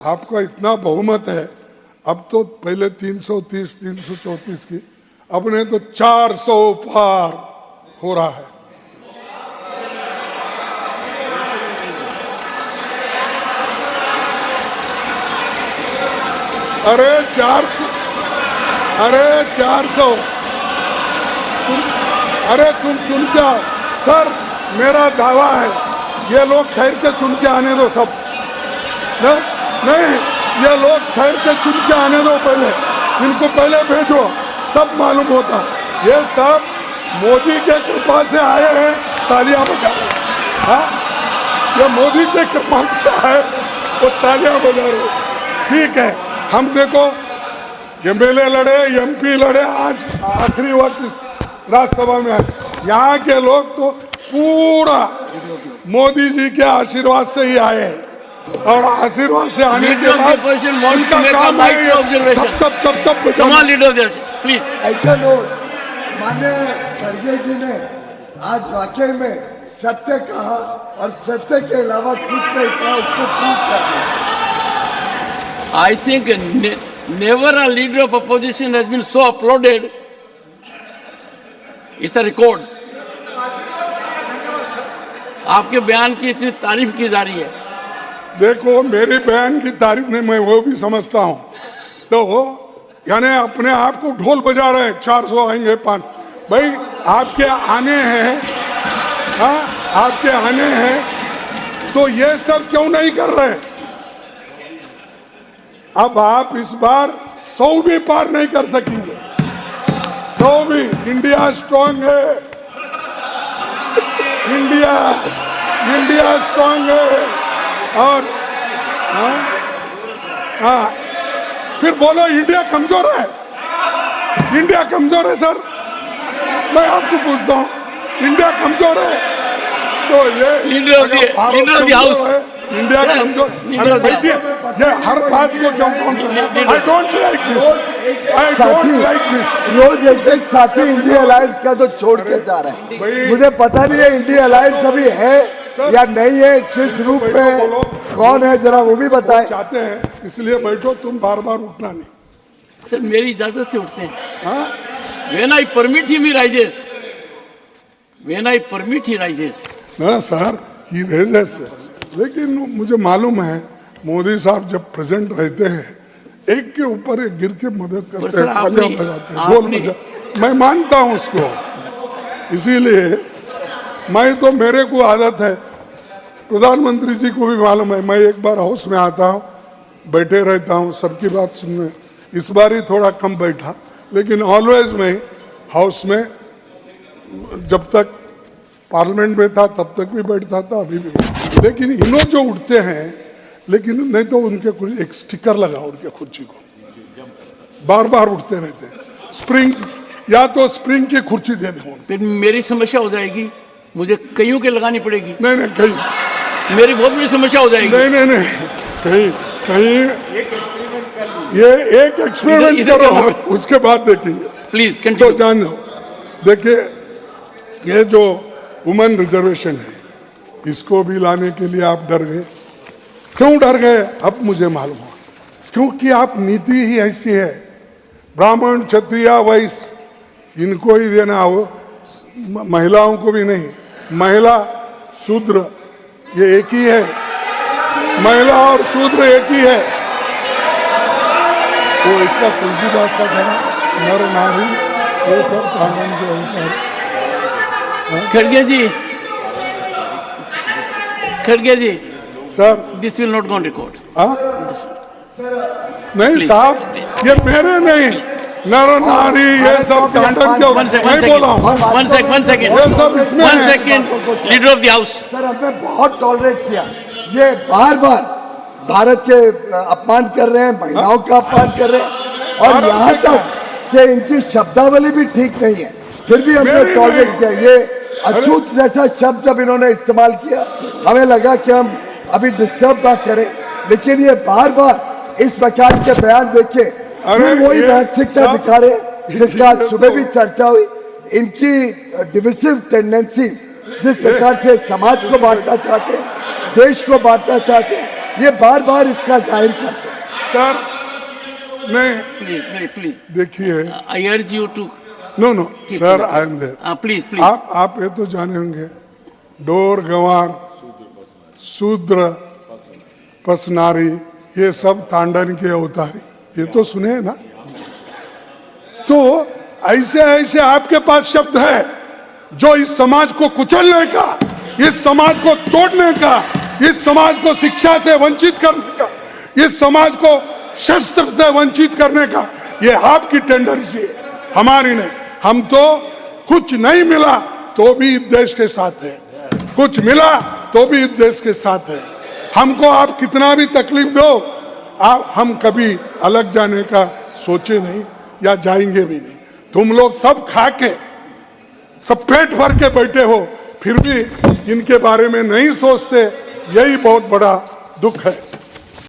आपका इतना बहुमत है, अब तो पहले 330 334 की, अपने तो 400 पार हो रहा है। अरे 400, अरे तुम चुन के आओ सर, मेरा दावा है ये लोग ठहर के चुन के आने दो सब। नहीं, ये लोग ठहर के चुन के आने दो पहले, इनको पहले भेजो तब मालूम होता। ये सब मोदी के कृपा से आए हैं, तालियां बजा। हाँ, ये मोदी के कृपा से आए, वो तालियां बजा रहे। ठीक है, हम देखो एमएलए लड़े, एमपी लड़े, आज आखिरी वक्त इस राज्यसभा में आए। यहाँ के लोग तो पूरा मोदी जी के आशीर्वाद से ही आए हैं, और आशीर्वाद से आने के बाद उनका काम है तब बचाना। प्लीज माननीय खड़गे जी ने आज वाकई में सत्य कहा, और सत्य के अलावा कुछ सही कहा, उसको प्रूव कर दिया। I think never a leader of opposition has been so applauded. It's a record. आपके बयान की इतनी तारीफ की जा रही है। देखो, मेरे बयान की तारीफ नहीं, मैं वो भी समझता हूँ। तो यानी अपने आप को ढोल बजा रहे हैं, 400 आएंगे 5। भाई आपके आने हैं, हाँ आपके आने हैं, तो ये सब क्यों नहीं कर रहे? अब आप इस बार 100 भी पार नहीं कर सकेंगे, 100 भी। इंडिया स्ट्रांग है, इंडिया स्ट्रांग है। और हाँ, फिर बोलो इंडिया कमजोर है, इंडिया कमजोर है। सर मैं आपको पूछता हूँ, इंडिया कमजोर है तो ये leader of the house India कमजोर। अरे बैठिए, ये हर बात को क्यों counter? I don't like this. रोज ऐसे साथी इंडिया अलायंस का तो छोड़ के जा रहे हैं। मुझे पता नहीं है इंडिया अलायंस अभी है या नहीं है, किस रूप में, कौन है, जरा वो भी बताएं। चाहते हैं इसलिए बैठो, तुम बार बार उठना नहीं। सर मेरी इजाजत से उठते हैं। हाँ, when I permit him he rises. When I permit he rises. ना सर, ही रेजेस। लेकिन मुझे मालूम है मोदी साहब जब प्रेजेंट रहते हैं, एक के ऊपर एक गिर के मदद करते हैं, तालियां बजाते हैं, ढोल बजा। मैं मानता हूँ उसको, इसीलिए मैं तो, मेरे को आदत है, प्रधानमंत्री जी को भी मालूम है, मैं एक बार हाउस में आता हूँ, बैठे रहता हूँ, सबकी बात सुनने। इस बार ही थोड़ा कम बैठा, लेकिन ऑलवेज मैं हाउस में जब तक पार्लियामेंट में था तब तक भी बैठता था, अभी भी। लेकिन इन्हों जो उठते हैं, लेकिन नहीं तो उनके कुछ एक स्टिकर लगा उनके कुर्सी को, बार बार उठते रहते। स्प्रिंग, या तो स्प्रिंग की कुर्सी दे दे। फिर मेरी समस्या हो जाएगी, मुझे कईयों के लगानी पड़ेगी। नहीं कहीं, मेरी बहुत बड़ी समस्या हो जाएगी। नहीं कहीं ये एक एक्सपेरिमेंट करो, उसके बाद देखेंगे। प्लीज तो जान दो। देखिए, ये जो वुमेन रिजर्वेशन है, इसको भी लाने के लिए आप डर गए। क्यों डर गए? अब मुझे मालूम हो, क्योंकि आप नीति ही ऐसी है, ब्राह्मण क्षत्रिय वैश्य इनको ही देना हो, महिलाओं को भी नहीं। महिला शूद्र ये एक ही है, महिला और शूद्र एक ही है। तो इसका तुलसीदास का कहना, नर नारी ये सब कानून के ऊपर। खड़गे ji sir, this will not go on record. नहीं साहब, ये मेरे नहीं, नर नारी ये सब कांडन के मैं बोला हूँ। वन सेकंड ये सब इसमें leader of the house. Sir हमने बहुत टॉलरेट किया, ये बार बार भारत के अपमान कर रहे हैं, महिलाओं का अपमान कर रहे हैं, और यहाँ तक कि इनकी शब्दावली भी ठीक नहीं है, फिर भी हमने टॉलरेट किया। ये अछूत जैसा शब्द जब इन्होंने इस्तेमाल किया, हमें लगा कि हम अभी डिस्टर्ब ना करें, लेकिन ये बार बार इस प्रकार के बयान देके फिर वही मानसिकता दिखा रहे, जिसका सुबह भी चर्चा हुई। इनकी डिविसिव टेंडेंसीज, जिस प्रकार से समाज को बांटना चाहते हैं, देश को बांटना चाहते हैं, ये बार बार इसका जाहिर करते हैं। सर नहीं, प्लीज देखिए, I urge you to know sir, I am there. Please आप ये तो जाने होंगे, डोर गंवार, शूद्र, पसनारी, ये सब तांडन के अवतारी, ये तो सुने हैं ना। तो ऐसे ऐसे आपके पास शब्द है जो इस समाज को कुचलने का, इस समाज को तोड़ने का, इस समाज को शिक्षा से वंचित करने का, इस समाज को शस्त्र से वंचित करने का, ये आपकी टेंडेंसी है, हमारी नहीं। हम तो कुछ नहीं मिला तो भी इस देश के साथ है, कुछ मिला तो भी इस देश के साथ है। हमको आप कितना भी तकलीफ दो, हम कभी अलग जाने का सोचे नहीं या जाएंगे भी नहीं। तुम लोग सब खा के, सब पेट भर के बैठे हो, फिर भी इनके बारे में नहीं सोचते, यही बहुत बड़ा दुख है।